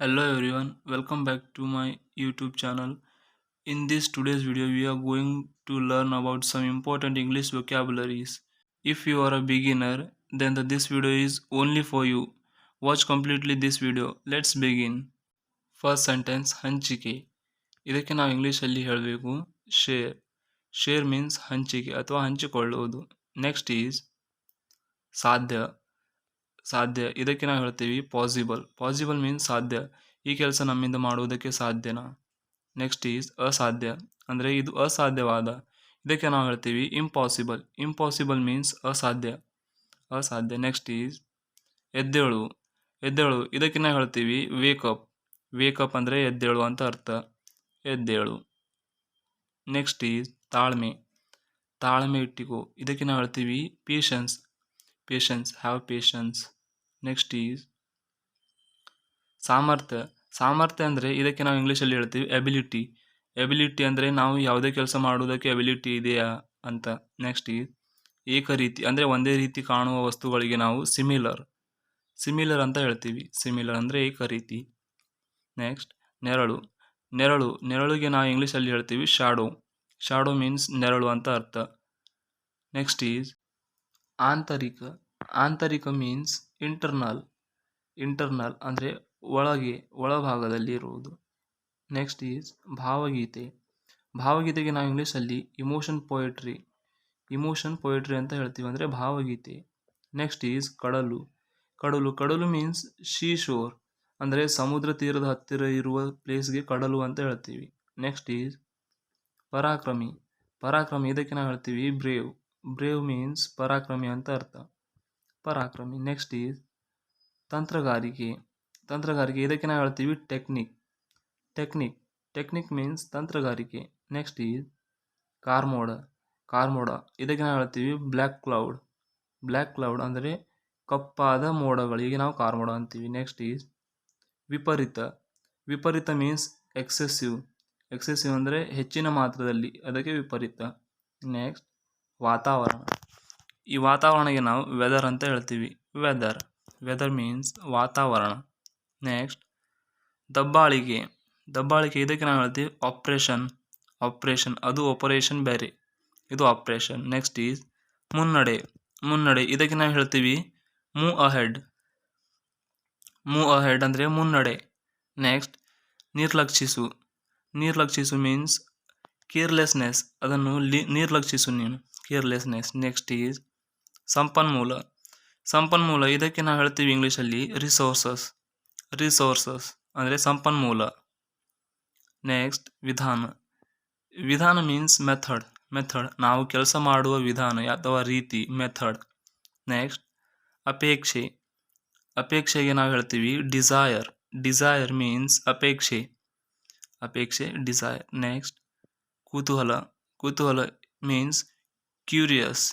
Hello everyone, welcome back to my YouTube channel. In this today's video, we are going to learn about some important English vocabularies. If you are a beginner, then this video is only for you. Watch completely this video. Let's begin. First sentence ಹಂಚಿಕೆ. ಇದಕ್ಕೆ ನಾವು ಇಂಗ್ಲಿಷಲ್ಲಿ ಹೇಳಬೇಕು share. Share means ಹಂಚಿಕೆ ಅಥವಾ ಹಂಚಿಕೊಳ್ಳುವುದು. Next is ಸಾಧ್ಯ. ಸಾಧ್ಯ ಇದಕ್ಕೆ ನಾವು ಹೇಳ್ತೀವಿ ಪಾಸಿಬಲ್. ಪಾಸಿಬಲ್ ಮೀನ್ಸ್ ಸಾಧ್ಯ. ಈ ಕೆಲಸ ನಮ್ಮಿಂದ ಮಾಡುವುದಕ್ಕೆ ಸಾಧ್ಯನಾ. ನೆಕ್ಸ್ಟ್ ಈಸ್ ಅಸಾಧ್ಯ ಅಂದರೆ ಇದು ಅಸಾಧ್ಯವಾದ. ಇದಕ್ಕೆ ನಾವು ಹೇಳ್ತೀವಿ ಇಂಪಾಸಿಬಲ್. ಇಂಪಾಸಿಬಲ್ ಮೀನ್ಸ್ ಅಸಾಧ್ಯ. ಅಸಾಧ್ಯ. ನೆಕ್ಸ್ಟ್ ಈಸ್ ಎದ್ದೇಳು. ಎದ್ದೇಳು ಇದಕ್ಕೆ ನಾವು ಹೇಳ್ತೀವಿ ವೇಕಪ್. ವೇಕಪ್ ಅಂದರೆ ಎದ್ದೇಳು ಅಂತ ಅರ್ಥ. ಎದ್ದೇಳು. ನೆಕ್ಸ್ಟ್ ಈಸ್ ತಾಳ್ಮೆ. ತಾಳ್ಮೆ ಇಟ್ಟಿಕೋ ಇದಕ್ಕೆ ನಾವು ಹೇಳ್ತೀವಿ patience. Patience, have patience. Next is ಸಾಮರ್ಥ್ಯ. ಸಾಮರ್ಥ್ಯ ಅಂದರೆ ಇದಕ್ಕೆ ನಾವು ಇಂಗ್ಲೀಷಲ್ಲಿ ಹೇಳ್ತೀವಿ ಎಬಿಲಿಟಿ. ಎಬಿಲಿಟಿ ಅಂದರೆ ನಾವು ಯಾವುದೇ ಕೆಲಸ ಮಾಡುವುದಕ್ಕೆ ಎಬಿಲಿಟಿ ಇದೆಯಾ ಅಂತ. ನೆಕ್ಸ್ಟ್ ಈಸ್ ಏಕರೀತಿ ಅಂದರೆ ಒಂದೇ ರೀತಿ ಕಾಣುವ ವಸ್ತುಗಳಿಗೆ ನಾವು ಸಿಮಿಲರ್. ಸಿಮಿಲರ್ ಅಂತ ಹೇಳ್ತೀವಿ. ಸಿಮಿಲರ್ ಅಂದರೆ ಏಕರೀತಿ. ನೆಕ್ಸ್ಟ್ ನೆರಳು. ನೆರಳು. ನೆರಳಿಗೆ ನಾವು ಇಂಗ್ಲೀಷಲ್ಲಿ ಹೇಳ್ತೀವಿ ಶಾಡೋ. ಶಾಡೋ ಮೀನ್ಸ್ ನೆರಳು ಅಂತ ಅರ್ಥ. ನೆಕ್ಸ್ಟ್ ಈಸ್ ಆಂತರಿಕ. ಆಂತರಿಕ ಮೀನ್ಸ್ ಇಂಟರ್ನಲ್. ಇಂಟರ್ನಲ್ ಅಂದರೆ ಒಳಗೆ, ಒಳಭಾಗದಲ್ಲಿ ಇರುವುದು. ನೆಕ್ಸ್ಟ್ ಈಸ್ ಭಾವಗೀತೆ. ಭಾವಗೀತೆಗೆ ನಾವು ಇಂಗ್ಲೀಷಲ್ಲಿ ಇಮೋಷನ್ ಪೊಯೆಟ್ರಿ. ಇಮೋಷನ್ ಪೊಯೆಟ್ರಿ ಅಂತ ಹೇಳ್ತೀವಿ ಅಂದರೆ ಭಾವಗೀತೆ. ನೆಕ್ಸ್ಟ್ ಈಸ್ ಕಡಲು. ಕಡಲು. ಕಡಲು ಮೀನ್ಸ್ ಶೀ ಶೋರ್ ಅಂದರೆ ಸಮುದ್ರ ತೀರದ ಹತ್ತಿರ ಇರುವ ಪ್ಲೇಸ್ಗೆ ಕಡಲು ಅಂತ ಹೇಳ್ತೀವಿ. ನೆಕ್ಸ್ಟ್ ಈಸ್ ಪರಾಕ್ರಮಿ. ಪರಾಕ್ರಮಿ ಇದಕ್ಕೆ ನಾವು ಹೇಳ್ತೀವಿ ಬ್ರೇವ್. ಬ್ರೇವ್ ಮೀನ್ಸ್ ಪರಾಕ್ರಮಿ ಅಂತ ಅರ್ಥ. ಪರಾಕ್ರಮಿ. ನೆಕ್ಸ್ಟ್ ಈಸ್ ತಂತ್ರಗಾರಿಕೆ. ತಂತ್ರಗಾರಿಕೆ ಇದಕ್ಕೆ ನಾವು ಹೇಳ್ತೀವಿ ಟೆಕ್ನಿಕ್. ಟೆಕ್ನಿಕ್. ಟೆಕ್ನಿಕ್ ಮೀನ್ಸ್ ತಂತ್ರಗಾರಿಕೆ. ನೆಕ್ಸ್ಟ್ ಈಸ್ ಕಾರ್ಮೋಡ. ಕಾರ್ಮೋಡ ಇದಕ್ಕೆ ನಾವು ಹೇಳ್ತೀವಿ ಬ್ಲ್ಯಾಕ್ ಕ್ಲೌಡ್. ಬ್ಲ್ಯಾಕ್ ಕ್ಲೌಡ್ ಅಂದರೆ ಕಪ್ಪಾದ ಮೋಡಗಳಿಗೆ ನಾವು ಕಾರ್ಮೋಡ ಅಂತೀವಿ. ನೆಕ್ಸ್ಟ್ ಈಸ್ ವಿಪರೀತ. ವಿಪರೀತ ಮೀನ್ಸ್ ಎಕ್ಸೆಸಿವ್. ಎಕ್ಸೆಸಿವ್ ಅಂದರೆ ಹೆಚ್ಚಿನ ಮಾತ್ರದಲ್ಲಿ, ಅದಕ್ಕೆ ವಿಪರೀತ. ನೆಕ್ಸ್ಟ್ ವಾತಾವರಣ. ಈ ವಾತಾವರಣಕ್ಕೆ ನಾವು ವೆದರ್ ಅಂತ ಹೇಳ್ತೀವಿ. ವೆದರ್. ವೆದರ್ ಮೀನ್ಸ್ ವಾತಾವರಣ. ನೆಕ್ಸ್ಟ್ ದಬ್ಬಾಳಿಕೆ. ದಬ್ಬಾಳಿಕೆ ಇದಕ್ಕೆ ನಾವು ಹೇಳ್ತೀವಿ ಆಪ್ರೇಷನ್. ಆಪ್ರೇಷನ್ ಅದು ಆಪರೇಷನ್ ಬೇರೆ, ಇದು ಆಪ್ರೇಷನ್. ನೆಕ್ಸ್ಟ್ ಈಸ್ ಮುನ್ನಡೆ. ಮುನ್ನಡೆ ಇದಕ್ಕೆ ನಾವು ಹೇಳ್ತೀವಿ ಮೂವ್ ಅಹೆಡ್. ಮೂವ್ ಅಹೆಡ್ ಅಂದರೆ ಮುನ್ನಡೆ. ನೆಕ್ಸ್ಟ್ ನಿರ್ಲಕ್ಷಿಸು. ನಿರ್ಲಕ್ಷಿಸು ಮೀನ್ಸ್ ಕೇರ್ಲೆಸ್ನೆಸ್. ಅದನ್ನು ನಿರ್ಲಕ್ಷಿಸು ನೀನು, ಕೇರ್ಲೆಸ್ನೆಸ್. ನೆಕ್ಸ್ಟ್ ಈಸ್ ಸಂಪನ್ಮೂಲ. ಸಂಪನ್ಮೂಲ ಇದಕ್ಕೆ ನಾವು ಹೇಳ್ತೀವಿ ಇಂಗ್ಲೀಷಲ್ಲಿ ರಿಸೋರ್ಸಸ್. ರಿಸೋರ್ಸಸ್ ಅಂದರೆ ಸಂಪನ್ಮೂಲ. ನೆಕ್ಸ್ಟ್ ವಿಧಾನ. ವಿಧಾನ ಮೀನ್ಸ್ ಮೆಥಡ್. ಮೆಥಡ್ ನಾವು ಕೆಲಸ ಮಾಡುವ ವಿಧಾನ ಅಥವಾ ರೀತಿ, ಮೆಥಡ್. ನೆಕ್ಸ್ಟ್ ಅಪೇಕ್ಷೆ. ಅಪೇಕ್ಷೆಗೆ ನಾವು ಹೇಳ್ತೀವಿ ಡಿಸೈರ್. ಡಿಸೈರ್ ಮೀನ್ಸ್ ಅಪೇಕ್ಷೆ. ಅಪೇಕ್ಷೆ, ಡಿಸೈರ್. ನೆಕ್ಸ್ಟ್ ಕುತೂಹಲ. ಕುತೂಹಲ ಮೀನ್ಸ್ ಕ್ಯೂರಿಯಸ್.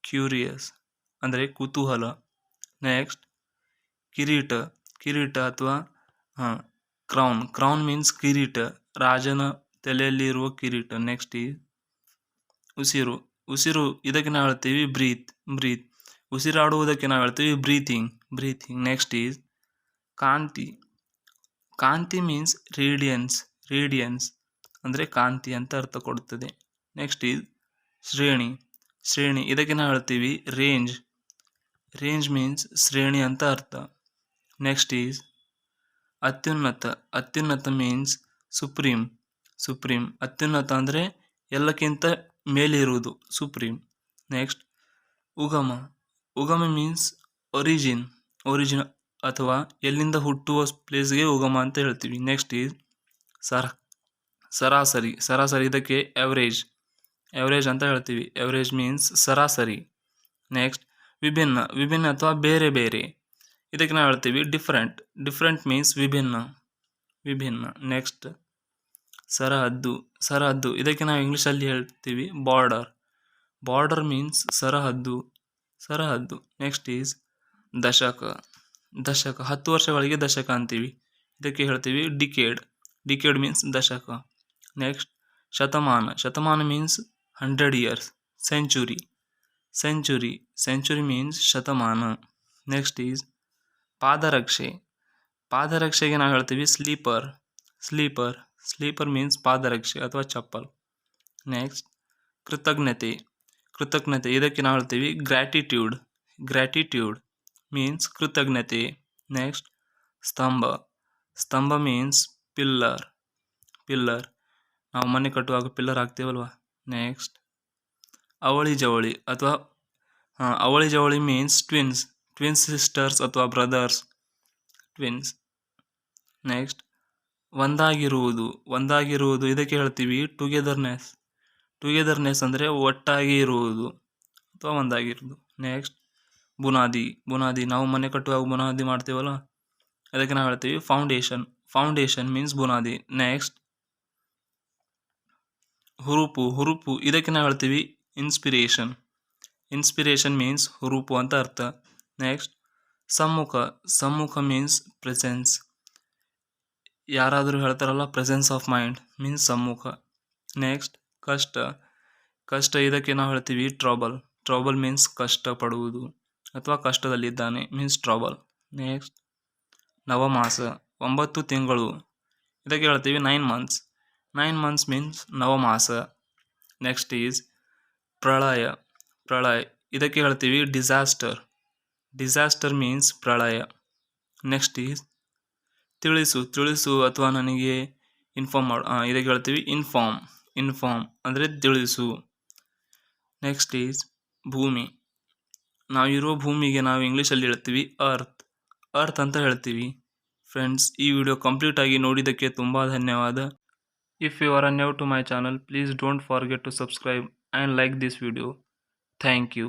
ಕ್ಯೂರಿಯಸ್ ಅಂದರೆ ಕುತೂಹಲ. ನೆಕ್ಸ್ಟ್ ಕಿರೀಟ. ಕಿರೀಟ ಅಥವಾ ಕ್ರೌನ್. ಕ್ರೌನ್ ಮೀನ್ಸ್ ಕಿರೀಟ, ರಾಜನ ತಲೆಯಲ್ಲಿ ಇರುವ ಕಿರೀಟ. ನೆಕ್ಸ್ಟ್ ಈಸ್ ಉಸಿರು. ಉಸಿರು ಇದಕ್ಕೆ ನಾವು ಹೇಳ್ತೀವಿ ಬ್ರೀತ್. ಬ್ರೀತ್ ಉಸಿರಾಡುವುದಕ್ಕೆ ನಾವು ಹೇಳ್ತೀವಿ ಬ್ರೀತಿಂಗ್. ಬ್ರೀತಿಂಗ್. ನೆಕ್ಸ್ಟ್ ಈಸ್ ಕಾಂತಿ. ಕಾಂತಿ ಮೀನ್ಸ್ ರೇಡಿಯನ್ಸ್. ರೇಡಿಯನ್ಸ್ ಅಂದರೆ ಕಾಂತಿ ಅಂತ ಅರ್ಥ ಕೊಡುತ್ತದೆ. ನೆಕ್ಸ್ಟ್ ಈಸ್ ಶ್ರೇಣಿ. ಶ್ರೇಣಿ ಇದಕ್ಕೆ ನಾವು ಹೇಳ್ತೀವಿ ರೇಂಜ್. ರೇಂಜ್ ಮೀನ್ಸ್ ಶ್ರೇಣಿ ಅಂತ ಅರ್ಥ. ನೆಕ್ಸ್ಟ್ ಈಸ್ ಅತ್ಯುನ್ನತ. ಅತ್ಯುನ್ನತ ಮೀನ್ಸ್ ಸುಪ್ರೀಂ. ಸುಪ್ರೀಂ ಅತ್ಯುನ್ನತ ಅಂದರೆ ಎಲ್ಲಕ್ಕಿಂತ ಮೇಲೆ ಇರುವುದು, ಸುಪ್ರೀಂ. ನೆಕ್ಸ್ಟ್ ಉಗಮ. ಉಗಮ ಮೀನ್ಸ್ ಒರಿಜಿನ್. ಒರಿಜಿನ್ ಅಥವಾ ಎಲ್ಲಿಂದ ಹುಟ್ಟುವ ಪ್ಲೇಸ್ಗೆ ಉಗಮ ಅಂತ ಹೇಳ್ತೀವಿ. ನೆಕ್ಸ್ಟ್ ಈಸ್ ಸರಾಸರಿ. ಸರಾಸರಿ ಇದಕ್ಕೆ ಎವರೇಜ್. ಎವರೇಜ್ ಅಂತ ಹೇಳ್ತೀವಿ. ಎವರೇಜ್ ಮೀನ್ಸ್ ಸರಾಸರಿ. ನೆಕ್ಸ್ಟ್ ವಿಭಿನ್ನ. ವಿಭಿನ್ನ ಅಥವಾ ಬೇರೆ ಬೇರೆ ಇದಕ್ಕೆ ನಾವು ಹೇಳ್ತೀವಿ ಡಿಫ್ರೆಂಟ್. ಡಿಫ್ರೆಂಟ್ ಮೀನ್ಸ್ ವಿಭಿನ್ನ. ವಿಭಿನ್ನ. ನೆಕ್ಸ್ಟ್ ಸರಹದ್ದು. ಸರಹದ್ದು ಇದಕ್ಕೆ ನಾವು ಇಂಗ್ಲೀಷಲ್ಲಿ ಹೇಳ್ತೀವಿ ಬಾರ್ಡರ್. ಬಾರ್ಡರ್ ಮೀನ್ಸ್ ಸರಹದ್ದು. ಸರಹದ್ದು. ನೆಕ್ಸ್ಟ್ ಈಸ್ ದಶಕ. ದಶಕ 10 ವರ್ಷಗಳಿಗೆ ದಶಕ ಅಂತೀವಿ. ಇದಕ್ಕೆ ಹೇಳ್ತೀವಿ ಡಿಕೇಡ್. ಡಿಕೇಡ್ ಮೀನ್ಸ್ ದಶಕ. ನೆಕ್ಸ್ಟ್ ಶತಮಾನ. ಶತಮಾನ means 100 years. Century. Century. Century means ಶತಮಾನ. ನೆಕ್ಸ್ಟ್ ಈಸ್ ಪಾದರಕ್ಷೆ. ಪಾದರಕ್ಷೆಗೆ ನಾವು ಹೇಳ್ತೀವಿ ಸ್ಲೀಪರ್. ಸ್ಲೀಪರ್ ಸ್ಲೀಪರ್ ಮೀನ್ಸ್ ಪಾದರಕ್ಷೆ ಅಥವಾ ಚಪ್ಪಲ್. ನೆಕ್ಸ್ಟ್ ಕೃತಜ್ಞತೆ. ಕೃತಜ್ಞತೆ ಇದಕ್ಕೆ ನಾವು ಹೇಳ್ತೀವಿ ಗ್ರ್ಯಾಟಿಟ್ಯೂಡ್. ಗ್ರ್ಯಾಟಿಟ್ಯೂಡ್ ಮೀನ್ಸ್ ಕೃತಜ್ಞತೆ. ನೆಕ್ಸ್ಟ್ ಸ್ತಂಭ. ಸ್ತಂಭ ಮೀನ್ಸ್ ಪಿಲ್ಲರ್. ಪಿಲ್ಲರ್ ನಾವು ಮನೆ ಕಟ್ಟುವಾಗ ಪಿಲ್ಲರ್ ಹಾಕ್ತೀವಲ್ವ. ನೆಕ್ಸ್ಟ್ ಅವಳಿ ಜವಳಿ ಅಥವಾ ಅವಳಿ ಜವಳಿ ಮೀನ್ಸ್ ಟ್ವಿನ್ಸ್. ಟ್ವಿನ್ಸ್ ಸಿಸ್ಟರ್ಸ್ ಅಥವಾ ಬ್ರದರ್ಸ್, ಟ್ವಿನ್ಸ್. ನೆಕ್ಸ್ಟ್ ಒಂದಾಗಿರುವುದು. ಒಂದಾಗಿರುವುದು ಇದಕ್ಕೆ ಹೇಳ್ತೀವಿ ಟುಗೆದರ್ನೆಸ್. ಟುಗೆದರ್ನೆಸ್ ಅಂದರೆ ಒಟ್ಟಾಗಿ ಇರುವುದು ಅಥವಾ ಒಂದಾಗಿರುವುದು. ನೆಕ್ಸ್ಟ್ ಬುನಾದಿ. ಬುನಾದಿ ನಾವು ಮನೆ ಕಟ್ಟುವಾಗ ಬುನಾದಿ ಮಾಡ್ತೀವಲ್ಲ, ಅದಕ್ಕೆ ನಾವು ಹೇಳ್ತೀವಿ ಫೌಂಡೇಶನ್. ಫೌಂಡೇಶನ್ ಮೀನ್ಸ್ ಬುನಾದಿ. ನೆಕ್ಸ್ಟ್ ಹುರುಪು. ಹುರುಪು ಇದಕ್ಕೆ ನಾವು ಹೇಳ್ತೀವಿ ಇನ್ಸ್ಪಿರೇಷನ್. ಇನ್ಸ್ಪಿರೇಷನ್ ಮೀನ್ಸ್ ಹುರುಪು ಅಂತ ಅರ್ಥ. ನೆಕ್ಸ್ಟ್ ಸಮ್ಮುಖ. ಸಮ್ಮುಖ ಮೀನ್ಸ್ ಪ್ರೆಸೆನ್ಸ್. ಯಾರಾದರೂ ಹೇಳ್ತಾರಲ್ಲ ಪ್ರೆಸೆನ್ಸ್ ಆಫ್ ಮೈಂಡ್ ಮೀನ್ಸ್ ಸಮ್ಮುಖ. ನೆಕ್ಸ್ಟ್ ಕಷ್ಟ. ಕಷ್ಟ ಇದಕ್ಕೆ ನಾವು ಹೇಳ್ತೀವಿ ಟ್ರಬಲ್. ಟ್ರಬಲ್ ಮೀನ್ಸ್ ಕಷ್ಟಪಡುವುದು ಅಥವಾ ಕಷ್ಟದಲ್ಲಿದ್ದಾನೆ ಮೀನ್ಸ್ ಟ್ರಬಲ್. ನೆಕ್ಸ್ಟ್ ನವಮಾಸ. 9 ತಿಂಗಳು ಇದಕ್ಕೆ ಹೇಳ್ತೀವಿ 9 ಮಂತ್ಸ್. 9 ಮಂತ್ಸ್ ಮೀನ್ಸ್ ನವಮಾಸ. ನೆಕ್ಸ್ಟ್ ಈಸ್ ಪ್ರಳಯ. ಪ್ರಳಯ ಇದಕ್ಕೆ ಹೇಳ್ತೀವಿ ಡಿಸಾಸ್ಟರ್. ಡಿಸಾಸ್ಟರ್ ಮೀನ್ಸ್ ಪ್ರಳಯ. ನೆಕ್ಸ್ಟ್ ಈಸ್ ತಿಳಿಸು. ತಿಳಿಸು ಅಥವಾ ನನಗೆ ಇನ್ಫಾರ್ಮ್ ಮಾಡು, ಇದಕ್ಕೆ ಹೇಳ್ತೀವಿ ಇನ್ಫಾರ್ಮ್. ಇನ್ಫಾರ್ಮ್ ಅಂದರೆ ತಿಳಿಸು. ನೆಕ್ಸ್ಟ್ ಈಸ್ ಭೂಮಿ. ನಾವಿರೋ ಭೂಮಿಗೆ ನಾವು ಇಂಗ್ಲೀಷಲ್ಲಿ ಹೇಳ್ತೀವಿ ಅರ್ತ್. ಅರ್ತ್ ಅಂತ ಹೇಳ್ತೀವಿ. ಫ್ರೆಂಡ್ಸ್, ಈ ವಿಡಿಯೋ ಕಂಪ್ಲೀಟ್ ಆಗಿ ನೋಡಿದ್ದಕ್ಕೆ ತುಂಬ ಧನ್ಯವಾದ. If you are new to my channel, please don't forget to subscribe and like this video. Thank you.